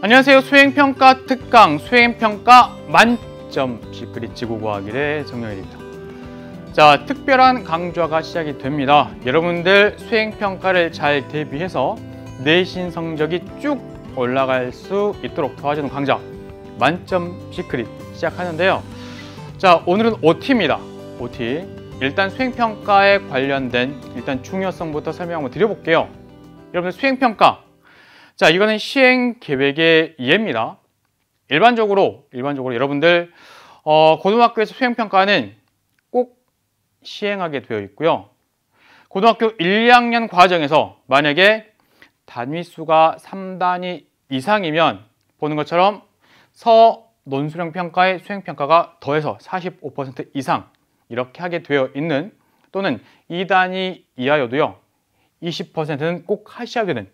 안녕하세요. 수행평가 특강 수행평가 만점 시크릿 지구과학 1의 정영일입니다. 자, 특별한 강좌가 시작이 됩니다. 여러분들 수행평가를 잘 대비해서 내신 성적이 쭉 올라갈 수 있도록 도와주는 강좌 만점 시크릿 시작하는데요. 자, 오늘은 OT입니다. OT. 일단 수행평가에 관련된 일단 중요성부터 설명 한번 드려볼게요. 여러분들 수행평가. 자, 이거는 시행계획의 예입니다. 일반적으로 여러분들 고등학교에서 수행평가는 꼭 시행하게 되어 있고요. 고등학교 1, 2학년 과정에서 만약에 단위수가 3단위 이상이면 보는 것처럼 논술형 평가에 수행평가가 더해서 45% 이상 이렇게 하게 되어 있는, 또는 2단위 이하여도요 20%는 꼭 하셔야 되는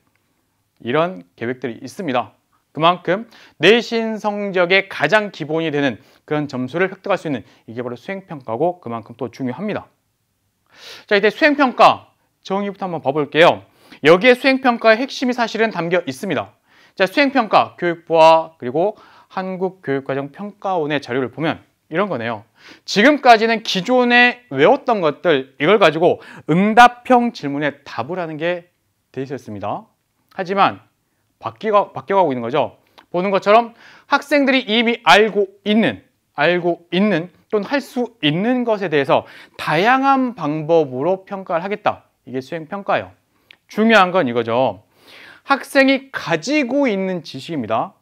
이런 계획들이 있습니다. 그만큼 내신 성적의 가장 기본이 되는 그런 점수를 획득할 수 있는 이게 바로 수행평가고 그만큼 또 중요합니다. 자, 이제 수행평가 정의부터 한번 봐볼게요. 여기에 수행평가의 핵심이 사실은 담겨 있습니다. 자, 수행평가 교육부와 그리고 한국교육과정평가원의 자료를 보면 이런 거네요. 지금까지는 기존에 외웠던 것들 이걸 가지고 응답형 질문에 답을 하는 게 돼 있었습니다. 하지만 바뀌어가고 있는 거죠. 보는 것처럼 학생들이 이미 알고 있는 또는 할 수 있는 것에 대해서 다양한 방법으로 평가를 하겠다. 이게 수행평가예요. 중요한 건 이거죠. 학생이 가지고 있는 지식입니다.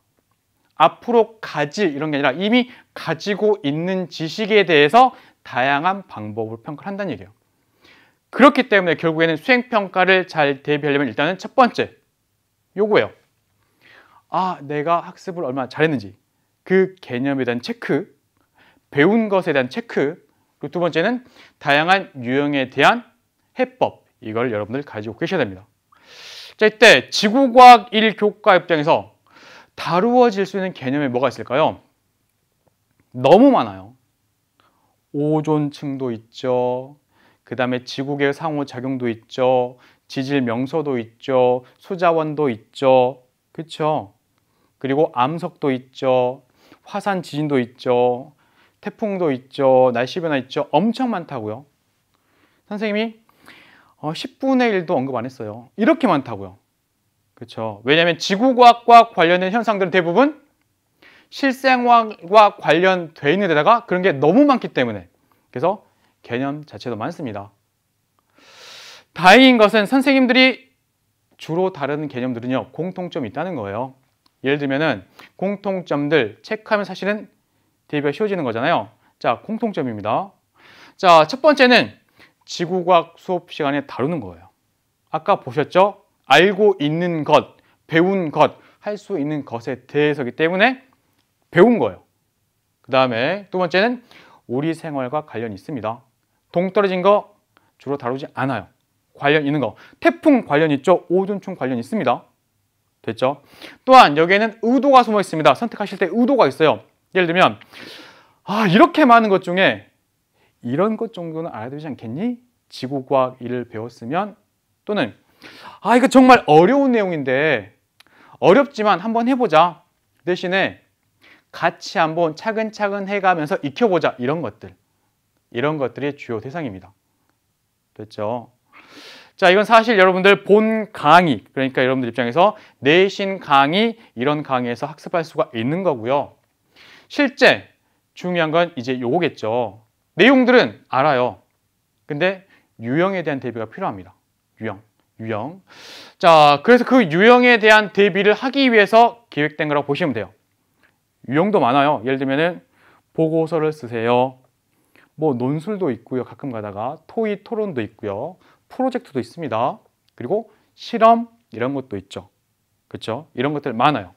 앞으로 가질 이런 게 아니라 이미 가지고 있는 지식에 대해서 다양한 방법으로 평가를 한다는 얘기예요. 그렇기 때문에 결국에는 수행평가를 잘 대비하려면 일단은 첫 번째 요거예요. 내가 학습을 얼마나 잘했는지 그 개념에 대한 체크, 배운 것에 대한 체크, 그리고 두 번째는 다양한 유형에 대한 해법, 이걸 여러분들 가지고 계셔야 됩니다. 자, 이때 지구과학 1 교과 입장에서 다루어질 수 있는 개념이 뭐가 있을까요? 너무 많아요. 오존층도 있죠. 그 다음에 지구계 상호작용도 있죠. 지질 명소도 있죠. 수자원도 있죠. 그렇죠? 그리고 암석도 있죠. 화산 지진도 있죠. 태풍도 있죠. 날씨 변화 있죠. 엄청 많다고요. 선생님이 10분의 1도 언급 안 했어요. 이렇게 많다고요. 그렇죠? 왜냐하면 지구과학과 관련된 현상들은 대부분 실생활과 관련돼 있는 데다가 그런 게 너무 많기 때문에, 그래서 개념 자체도 많습니다. 다행인 것은 선생님들이 주로 다루는 개념들은요 공통점이 있다는 거예요. 예를 들면은 공통점들 체크하면 사실은 대비가 쉬워지는 거잖아요. 자, 공통점입니다. 자, 첫 번째는 지구과학 수업 시간에 다루는 거예요. 아까 보셨죠? 알고 있는 것, 배운 것, 할 수 있는 것에 대해서기 때문에 배운 거예요. 그 다음에 두 번째는 우리 생활과 관련이 있습니다. 동떨어진 거 주로 다루지 않아요. 관련 있는 거. 태풍 관련 있죠? 오존층 관련 있습니다. 됐죠? 또한 여기에는 의도가 숨어 있습니다. 선택하실 때 의도가 있어요. 예를 들면 이렇게 많은 것 중에 이런 것 정도는 알아야 되지 않겠니? 지구과학 1을 배웠으면, 또는 이거 정말 어려운 내용인데 어렵지만 한번 해보자. 대신에 같이 한번 차근차근 해가면서 익혀보자. 이런 것들이 주요 대상입니다. 됐죠? 자, 이건 사실 여러분들 본 강의, 그러니까 여러분들 입장에서 내신 강의, 이런 강의에서 학습할 수가 있는 거고요. 실제 중요한 건 이제 요거겠죠. 내용들은 알아요. 근데 유형에 대한 대비가 필요합니다. 유형. 자, 그래서 그 유형에 대한 대비를 하기 위해서 기획된 거라고 보시면 돼요. 유형도 많아요. 예를 들면은 보고서를 쓰세요. 논술도 있고요. 가끔 가다가 토의 토론도 있고요. 프로젝트도 있습니다. 그리고 실험 이런 것도 있죠. 그렇죠? 이런 것들 많아요.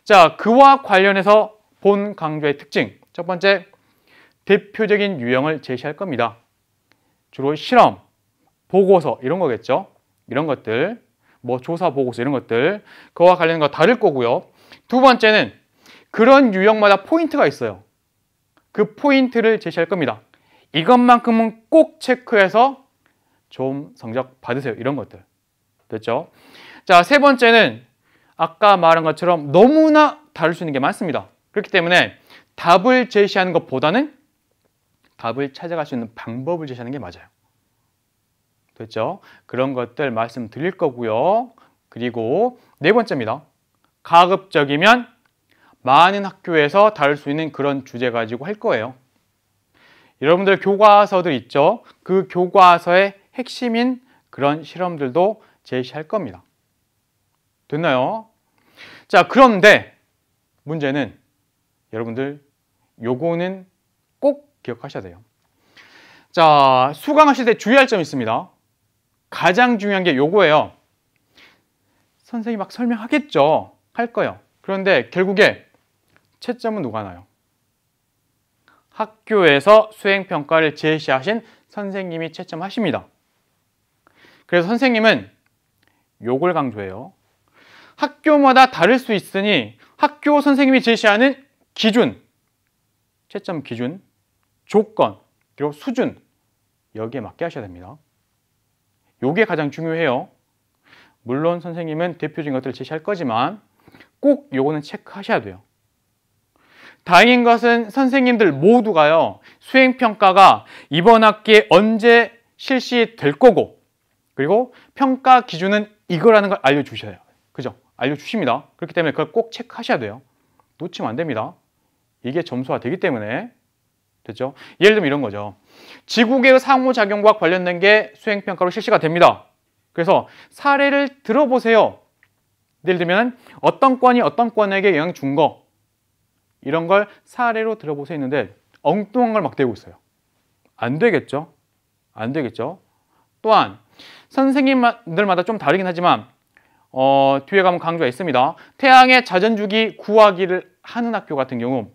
자, 그와 관련해서 본 강좌의 특징. 첫 번째, 대표적인 유형을 제시할 겁니다. 주로 실험, 보고서 이런 거겠죠. 이런 것들, 조사 보고서 이런 것들, 그와 관련된 거 다룰 거고요. 두 번째는 그런 유형마다 포인트가 있어요. 그 포인트를 제시할 겁니다. 이것만큼은 꼭 체크해서 좀 성적 받으세요. 이런 것들. 됐죠? 자, 세 번째는 아까 말한 것처럼 너무나 다를 수 있는 게 많습니다. 그렇기 때문에 답을 제시하는 것보다는 답을 찾아갈 수 있는 방법을 제시하는 게 맞아요. 됐죠? 그런 것들 말씀드릴 거고요. 그리고 네 번째입니다. 가급적이면 많은 학교에서 다룰 수 있는 그런 주제 가지고 할 거예요. 여러분들 교과서들 있죠? 그 교과서의 핵심인 그런 실험들도 제시할 겁니다. 됐나요? 자, 그런데 문제는 여러분들 요거는 꼭 기억하셔야 돼요. 자, 수강하실 때 주의할 점이 있습니다. 가장 중요한 게 요거예요. 선생님이 막 설명하겠죠. 할 거예요. 그런데 결국에 채점은 누가 나요? 학교에서 수행평가를 제시하신 선생님이 채점하십니다. 그래서 선생님은 요걸 강조해요. 학교마다 다를 수 있으니 학교 선생님이 제시하는 기준, 채점 기준, 조건, 그리고 수준 여기에 맞게 하셔야 됩니다. 요게 가장 중요해요. 물론 선생님은 대표적인 것들을 제시할 거지만 꼭 요거는 체크하셔야 돼요. 다행인 것은 선생님들 모두가요. 수행평가가 이번 학기에 언제 실시될 거고 그리고 평가 기준은 이거라는 걸 알려주셔요. 그죠? 알려주십니다. 그렇기 때문에 그걸 꼭 체크하셔야 돼요. 놓치면 안 됩니다. 이게 점수화 되기 때문에. 됐죠? 예를 들면 이런 거죠. 지구계의 상호작용과 관련된 게 수행평가로 실시가 됩니다. 그래서 사례를 들어보세요. 예를 들면 어떤 건이 어떤 건에게 영향 준 거 이런 걸 사례로 들어보세요 했는데 엉뚱한 걸 막 대고 있어요. 안 되겠죠? 안 되겠죠? 또한 선생님들마다 좀 다르긴 하지만 뒤에 가면 강조가 있습니다. 태양의 자전주기 구하기를 하는 학교 같은 경우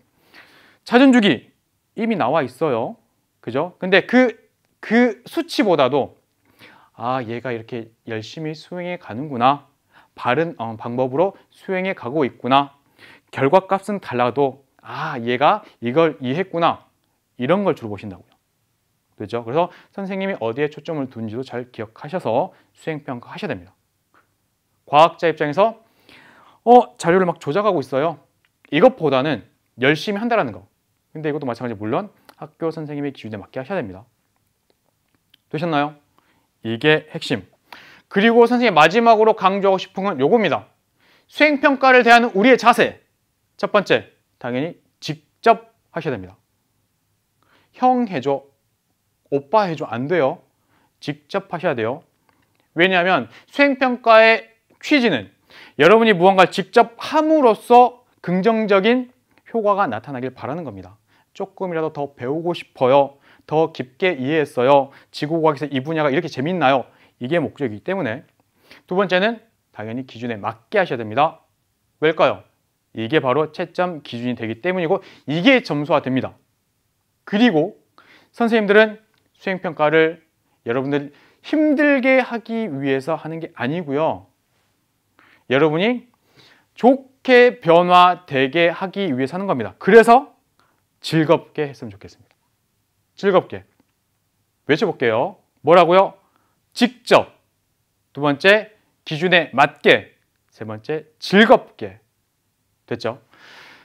자전주기 이미 나와 있어요. 그죠? 근데 그 수치보다도 얘가 이렇게 열심히 수행해 가는구나. 바른 방법으로 수행해 가고 있구나. 결과값은 달라도 얘가 이걸 이해했구나. 이런 걸 주로 보신다고요. 그렇죠? 그래서 선생님이 어디에 초점을 둔지도 잘 기억하셔서 수행평가 하셔야 됩니다. 과학자 입장에서 자료를 막 조작하고 있어요. 이것보다는 열심히 한다는 거. 근데 이것도 마찬가지로 물론 학교 선생님의 기준에 맞게 하셔야 됩니다. 되셨나요? 이게 핵심. 그리고 선생님 마지막으로 강조하고 싶은 건 요겁니다. 수행평가를 대하는 우리의 자세. 첫 번째, 당연히 직접 하셔야 됩니다. 형 해줘, 오빠 해줘 안 돼요. 직접 하셔야 돼요. 왜냐하면 수행평가의 취지는 여러분이 무언가를 직접 함으로써 긍정적인 효과가 나타나길 바라는 겁니다. 조금이라도 더 배우고 싶어요. 더 깊게 이해했어요. 지구과학에서 이 분야가 이렇게 재밌나요? 이게 목적이기 때문에. 두 번째는 당연히 기준에 맞게 하셔야 됩니다. 왜일까요? 이게 바로 채점 기준이 되기 때문이고 이게 점수화 됩니다. 그리고 선생님들은 수행평가를 여러분들 힘들게 하기 위해서 하는 게 아니고요. 여러분이 좋게 변화되게 하기 위해서 하는 겁니다. 그래서 즐겁게 했으면 좋겠습니다. 즐겁게. 외쳐볼게요. 뭐라고요? 직접. 두 번째, 기준에 맞게. 세 번째, 즐겁게. 됐죠?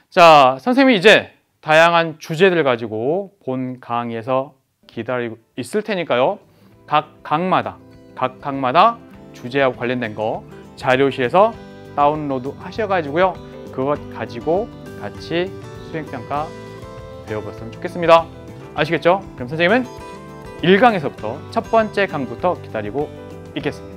자, 선생님이 이제 다양한 주제들 가지고 본 강의에서 기다리고 있을 테니까요. 각 강마다 주제하고 관련된 거 자료실에서 다운로드 하셔가지고요. 그것 가지고 같이 수행평가 배워봤으면 좋겠습니다. 아시겠죠? 그럼 선생님은 1강에서부터 첫 번째 강부터 기다리고 있겠습니다.